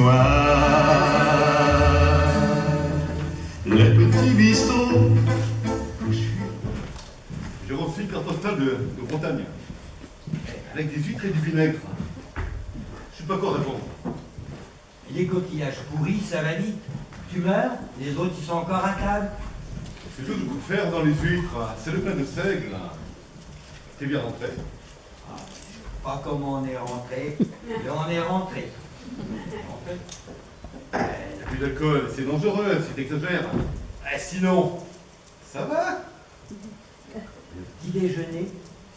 noir. Les petits bistrots. J'ai reçu une carte postale de Bretagne. Avec des huîtres et du vinaigre. Je suis pas encore d'accord. Les coquillages pourris, ça va vite. Tu meurs, les autres ils sont encore à table. C'est tout de faire dans les huîtres. C'est le pain de seigle. T'es bien rentré. Ah, je sais pas comment on est rentré, mais on est rentré. En fait, Il n'y a plus d'alcool, c'est dangereux si t'exagères. Sinon, ça va. le petit déjeuner,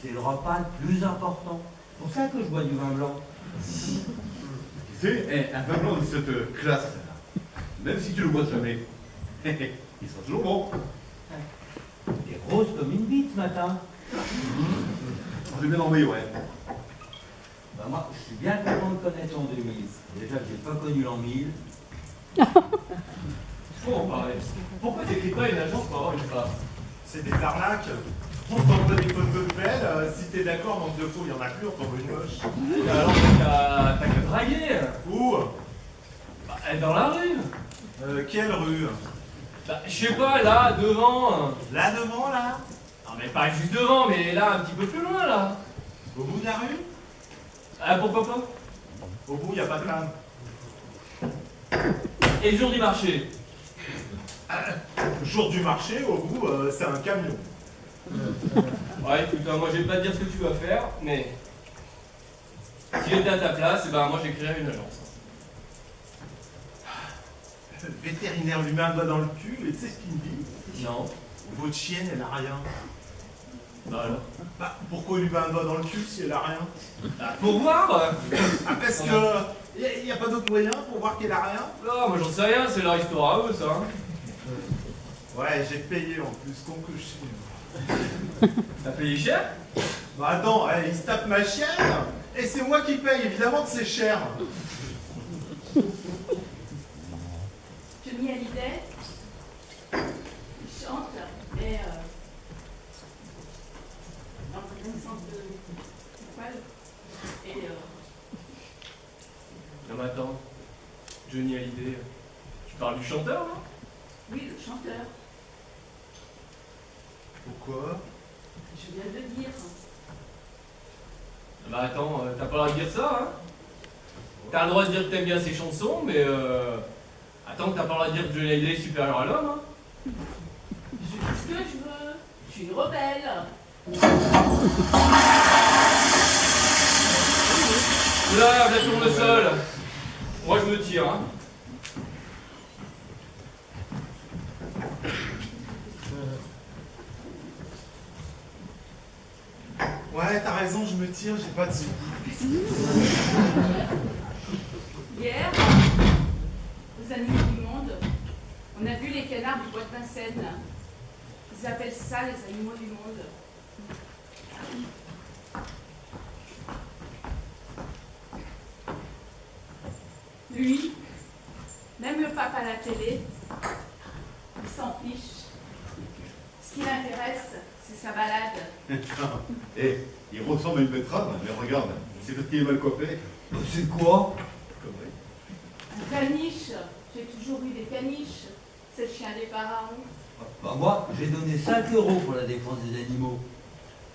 c'est le repas le plus important. C'est pour ça que je bois du vin blanc. Tu sais, un vin blanc de cette classe, même si tu le bois jamais, il sera toujours bon. T'es rose comme une bite ce matin. J'ai bien envie, ouais. Bah moi, je suis bien content de connaître l'an 2000. Déjà que j'ai pas connu l'an 1000. Faut en parler. Pourquoi t'écris pas une agence pour avoir une femme? C'est des arnaques. On t'envoie des photos de belles. Si t'es d'accord, manque de faux, il y en a plus, on t'envoie une moche. Et alors t'as qu'à draguer. Où? Bah, dans la rue. Quelle rue? Bah, je sais pas, là, devant. Là devant, là? Non mais pas juste devant, mais là, un petit peu plus loin, là. Au bout de la rue? Ah, pourquoi pas? Au bout, il n'y a pas de femme. Et le jour du marché? Le jour du marché, au bout, c'est un camion. Ouais, écoute, moi je vais pas te dire ce que tu vas faire, mais si j'étais à ta place, eh ben moi j'écrirais une agence. Le vétérinaire lui met un doigt dans le cul, et tu sais ce qu'il me dit? Non. Votre chienne, elle a rien. Bah alors. Bah, pourquoi il lui met un doigt dans le cul si elle a rien? Bah, pour voir. Ah, parce que... Il n'y a pas d'autre moyen pour voir qu'elle a rien? Non, moi j'en sais rien, c'est leur histoire à eux, ça. Hein. Ouais, j'ai payé en plus, con que je suis. T'as payé cher? Bah attends, il se tape ma chienne, et c'est moi qui paye, évidemment que c'est cher. Johnny Hallyday, il chante, mais dans un sens de poil. Et Non mais attends, Johnny Hallyday, tu parles du chanteur, là? oui, le chanteur, Pourquoi? je viens de le dire. Bah attends, t'as pas le droit de dire ça, hein? T'as le droit de dire que t'aimes bien ses chansons, mais attends que t'as pas le droit de dire que Johnny Hallyday est supérieur à l'homme, hein? Je dis ce que je veux, je suis une rebelle. Là, je tourne le sol. Moi je me tire, hein. Ouais, t'as raison, je me tire, j'ai pas de sous. Hier, aux Animaux du Monde, on a vu les canards du bois de Vincennes. Ils appellent ça les animaux du monde. Lui, même le pape à la télé, il s'en fiche. Ce qui l'intéresse, c'est sa balade. Et il ressemble à une betterave, mais regarde, c'est parce qu'il est mal coiffé. C'est quoi? Connerie. Un caniche, j'ai toujours eu des caniches. C'est le chien des pharaons. Bah moi, j'ai donné 5 € pour la défense des animaux.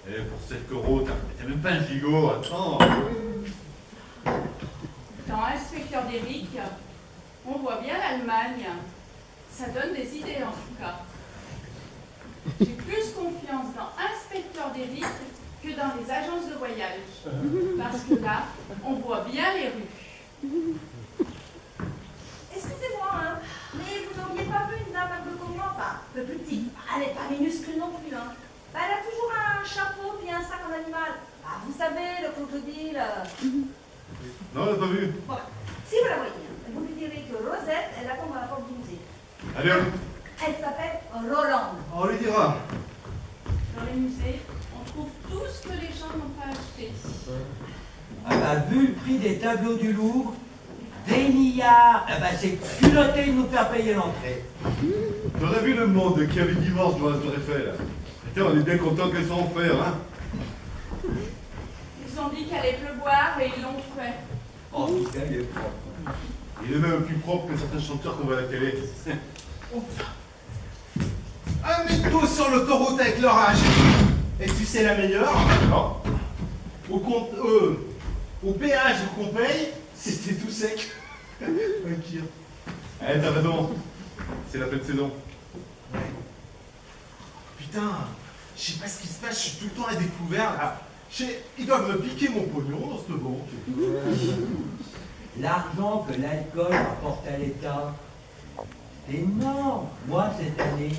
Et pour 7 euros, t'as même pas un gigot, attends. Dans Inspecteur d'Eric, on voit bien l'Allemagne. Ça donne des idées en tout cas. J'ai plus confiance dans Inspecteur d'Eric que dans les agences de voyage. Parce que là, on voit bien les rues. Excusez-moi, hein, mais vous n'auriez pas vu une dame un peu comme moi, enfin, un peu plus petite. Elle n'est pas minuscule non plus, hein. Bah, elle a toujours un chapeau puis un sac en animal. Bah, vous savez, le crocodile. Non, on l'a pas vu. Bon, si vous la voyez, vous lui direz que Rosette, elle attend dans la porte du musée. Allez, hop, Elle s'appelle Rolande. on lui dira. Dans les musées, on trouve tout ce que les gens n'ont pas acheté. Ah bah, vu le prix des tableaux du Louvre, des milliards, ah bah, c'est culotté de nous faire payer l'entrée. T'aurais vu le monde qui avait divorce dans la Tour Eiffel. Putain, on est bien content qu'elles soient en fer, hein. Ils ont dit qu'il allait pleuvoir et ils l'ont fait. Oh, putain, il est propre. Il est même plus propre que certains chanteurs qu'on voit à la télé. Un métro sur l'autoroute avec l'orage. Et tu sais la meilleure? Non. Au péage qu'on paye, c'était tout sec. Ok. Eh, t'as raison. C'est la pleine saison. Putain, je sais pas ce qui se passe, je suis tout le temps à découvert là. Ils doivent me piquer mon pognon dans cette banque. L'argent que l'alcool rapporte à l'État, c'est énorme. Moi, cette année,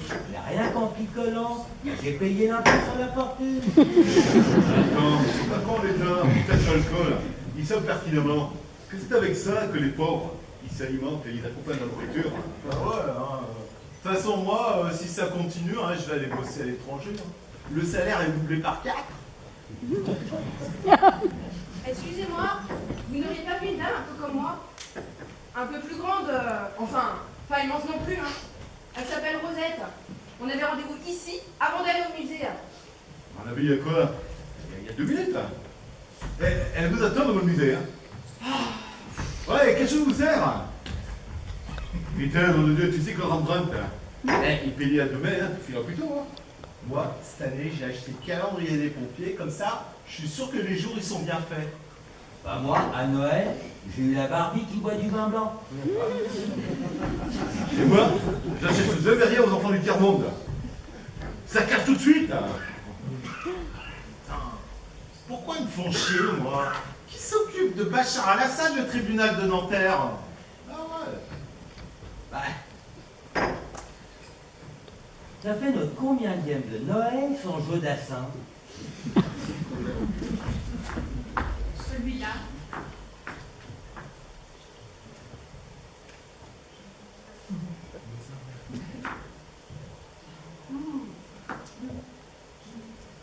rien qu'en picolant, j'ai payé l'impôt sur la fortune. Attends, c'est pas quand l'État tâche l'alcool. Ils savent pertinemment que c'est avec ça que les pauvres, ils s'alimentent et ils accompagnent la nourriture. Bah ouais, hein. De toute façon, moi, si ça continue, hein, je vais aller bosser à l'étranger. Hein. Le salaire est doublé par 4. Excusez-moi, vous n'auriez pas vu une dame un peu comme moi? Un peu plus grande, enfin, pas immense non plus, hein. Elle s'appelle Rosette. On avait rendez-vous ici avant d'aller au musée. On a vu il y a quoi? Il y a 2 minutes là. Elle vous attend dans le musée. Hein. Ouais, qu'est-ce que vous sert? Putain, nom de Dieu, tu sais que le Rembrandt, il payait à demain, hein, tu fileras plus tôt. Hein. Moi, cette année, j'ai acheté le calendrier des pompiers, comme ça, je suis sûr que les jours, ils sont bien faits. Bah moi, à Noël, j'ai eu la Barbie qui boit du vin blanc. Et moi, j'achète le verrier aux enfants du tiers-monde. Ça casse tout de suite. Hein. Putain, pourquoi ils me font chier, moi? Qui s'occupe de Bachar al-Assad, le tribunal de Nanterre? Ah ouais. Bah, ça fait notre combienième de Noël sans jeu d'assin? Celui-là.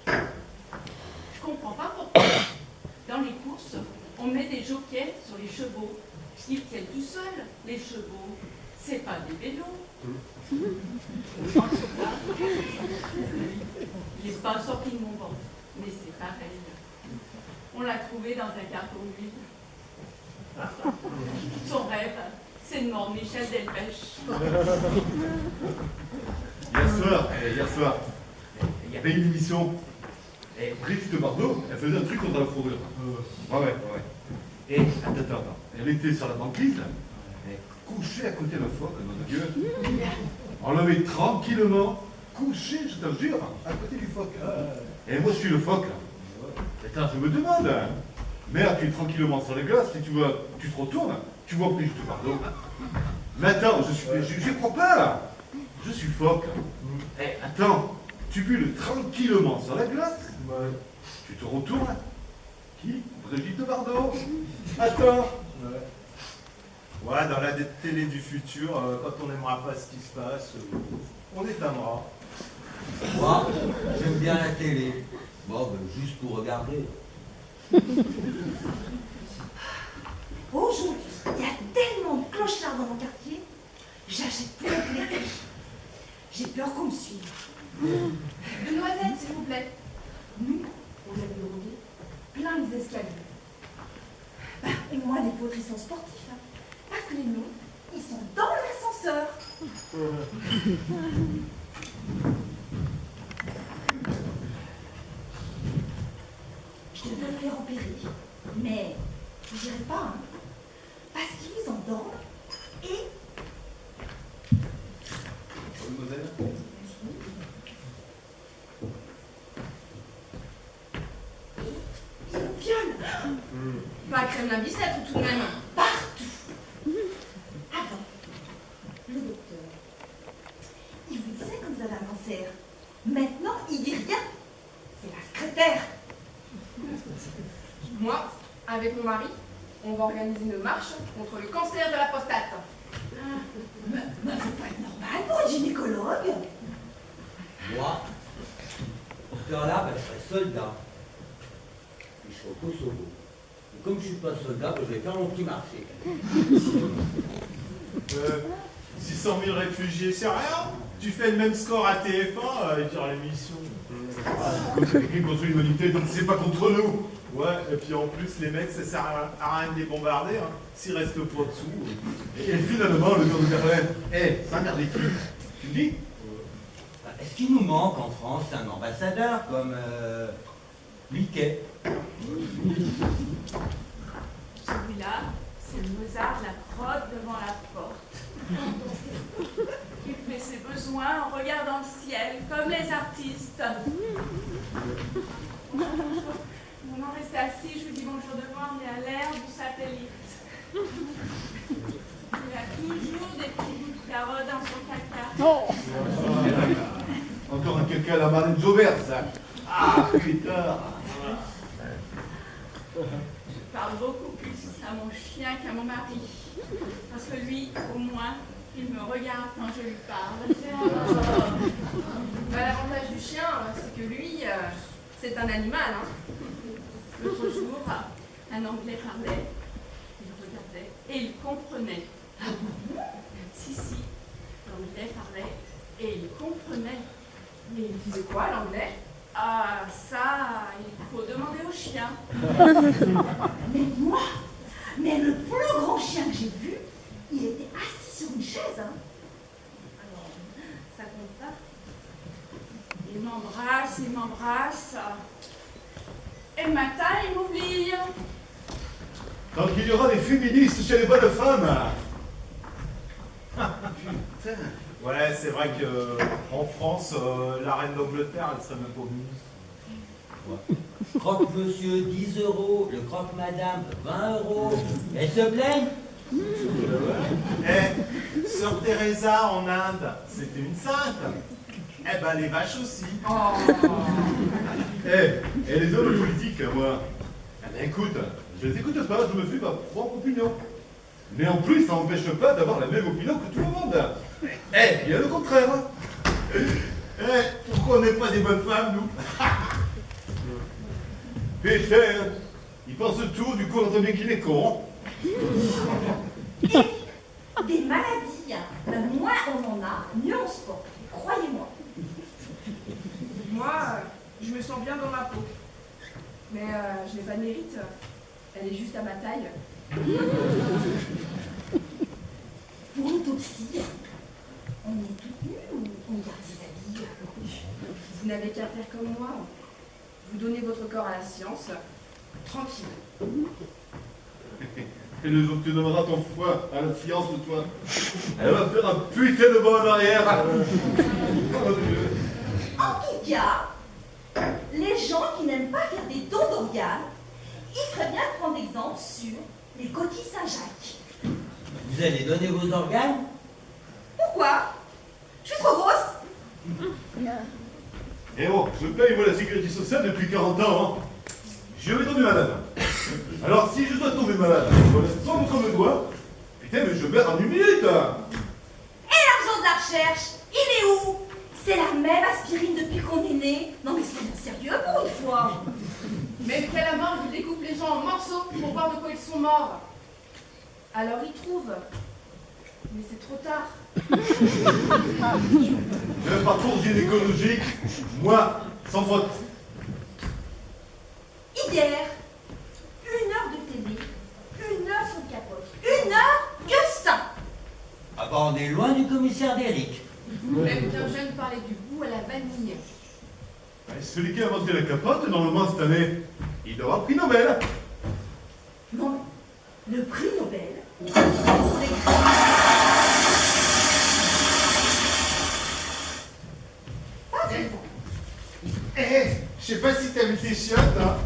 Je comprends pas pourquoi. Dans les courses, on met des jockeys sur les chevaux. Ils tiennent tout seuls, les chevaux. C'est pas des vélos. En tout cas, il n'est pas sorti de mon ventre, mais c'est pareil. On l'a trouvé dans un carton d'huile. Son rêve, c'est de mordre Michel Delpech. Hier soir, il y avait une émission. Et Brigitte Bardot, elle faisait un truc contre la fourrure. Ouais. Et, attends. Elle était sur la banquise, elle couchée à côté de la phoque, nom de Dieu. On l'avait tranquillement couché, je te jure, à côté du phoque. Et moi, je suis le phoque. Attends, je me demande, merde, tu es tranquillement sur les glaces, si tu vois, tu te retournes, tu vois Brigitte Bardot. Mais attends, je crois pas. Je suis phoque. Eh, attends, tu bulles tranquillement sur la glace. Tu te retournes. Qui? Brigitte Bardot. Attends. Ouais, dans la télé du futur, quand on n'aimera pas ce qui se passe, on éteindra. Moi, j'aime bien la télé. Bon, ben, juste pour regarder. Aujourd'hui, il y a tellement de clochards dans mon quartier, j'achète plus les pépiches. J'ai peur qu'on me suive. De noisettes, s'il vous plaît. Nous, on avait roulé plein les escaliers. Bah, et moi, les vôtres, ils sont sportifs. Hein. Parce que les nôtres, ils sont dans l'ascenseur. Je devais le faire opérer. Mais je dirais pas, hein. Parce qu'ils vous endorment et... Mademoiselle. Ils vous violent. Pas crème la bicêtre tout de même. Partout. Avant, le docteur, il vous disait que vous avez un cancer. Maintenant, il dit rien. C'est la secrétaire. Moi, avec mon mari, on va organiser une marche contre le cancer de la prostate. Mais faut pas être normal pour une gynécologue. Moi, pour ce temps-là, ben, je serai soldat. Puis je serai au Kosovo. Et comme je suis pas soldat, ben, je vais faire mon petit marché. 600 000 réfugiés, c'est rien. Tu fais le même score à TF1 et dire l'émission. C'est un crime contre l'humanité, donc c'est pas contre nous. Ouais, et puis en plus, les mecs, ça sert à rien de les bombarder, hein, s'ils restent pas dessous. Et finalement, le gars de Berlin, ça a gardé qui? Tu me dis? Est-ce qu'il nous manque en France un ambassadeur comme Mickey? Celui-là, c'est Mozart, la crotte devant la porte. Il fait ses besoins en regardant le ciel, comme les artistes. Mon nom resté assis, je lui dis bonjour devant, on est à l'ère du satellite. Il a toujours des petits bouts de carottes dans son caca. Encore un caca à la marine Jaubert, ça. Ah, putain. Je parle beaucoup plus à mon chien qu'à mon mari. Parce que lui, au moins, il me regarde quand je lui parle. L'avantage du chien, c'est que lui, c'est un animal. Hein. L'autre jour, un Anglais parlait, il regardait et il comprenait. Ah bon? Si, l'Anglais parlait et il comprenait. Mais il disait quoi, l'anglais? Ah, ça, il faut demander au chien. Mais moi, mais le plus grand chien que j'ai vu, il était assis sur une chaise. Hein. Alors, ça compte pas. Il m'embrasse. Et le matin, il m'oublie. Tant qu'il y aura des féministes chez les bonnes femmes. Putain. Ouais, c'est vrai que en France, la reine d'Angleterre, elle serait même pas ministre. Croque monsieur 10 €, le croque madame 20 €. Elle se plaigne? Sœur Teresa en Inde, c'était une sainte. Eh ben les vaches aussi. Et les hommes politiques, moi. Eh ben, écoute, je les écoute pas, je me fais ma propre opinion. Mais en plus, ça n'empêche pas d'avoir la même opinion que tout le monde. Il y a le contraire. Pourquoi on n'est pas des bonnes femmes, nous? Pécher, il pense tout, du coup on entend bien qu'il est con. Des maladies, hein. Moins on en a, mieux on se porte. Croyez-moi. Moi, je me sens bien dans ma peau. Mais je n'ai pas de mérite. Elle est juste à ma taille. Pour l'autopsie, on est toutes nues ou on garde ses habits? Vous n'avez qu'à faire comme moi. Vous donnez votre corps à la science. Tranquille. Et le jour que tu donneras ton foie à la science de toi, elle va faire un putain de bond en arrière. Oh, Dieu. En tout cas, les gens qui n'aiment pas faire des dons d'organes, il ferait bien de prendre exemple sur les coquilles Saint-Jacques. Vous allez donner vos organes? Pourquoi? Je suis trop grosse. Et bon, je paye moi la sécurité sociale depuis 40 ans. Hein. Je vais tomber malade. Alors si je dois tomber malade, voilà, sans contre mes doigts, putain mais je meurs en 1 minute. Et l'argent de la recherche, il est où? C'est la même aspirine depuis qu'on est né. Non mais soyons sérieux pour une fois. Mais qu'à la mort, ils découpent les gens en morceaux pour voir de quoi ils sont morts. Alors ils trouvent. Mais c'est trop tard. Un parcours gynécologique, moi, sans faute. Hier, 1 heure de télé, 1 heure sur capote. 1 heure que ça. Ah bah on est loin du commissaire d'Eric. Même qu'un jeune parlait du goût à la vanille. Celui qui a inventé la capote, normalement cette année, il aura prix Nobel. Non, le prix Nobel. Je sais pas si t'as vu tes chiottes, hein.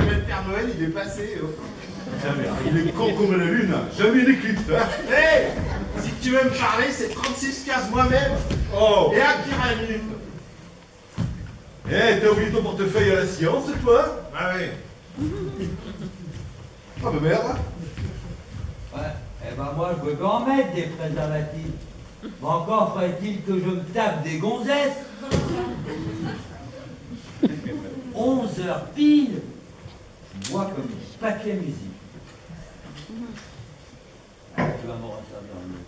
Le Père Noël, il est passé. Il est con comme la lune, jamais une éclipse. Si tu veux me parler, c'est 36-15 moi-même. Oh. Et à qui à la minute? T'as oublié ton portefeuille à la science, toi? Ah oui. Ah bah merde. Ouais, eh ben moi je veux pas en mettre des préservatifs. Mais encore faudrait-il que je me tape des gonzesses. 11h pile. Moi comme une paquet musique. Ah, tu vas m'en resservir mieux.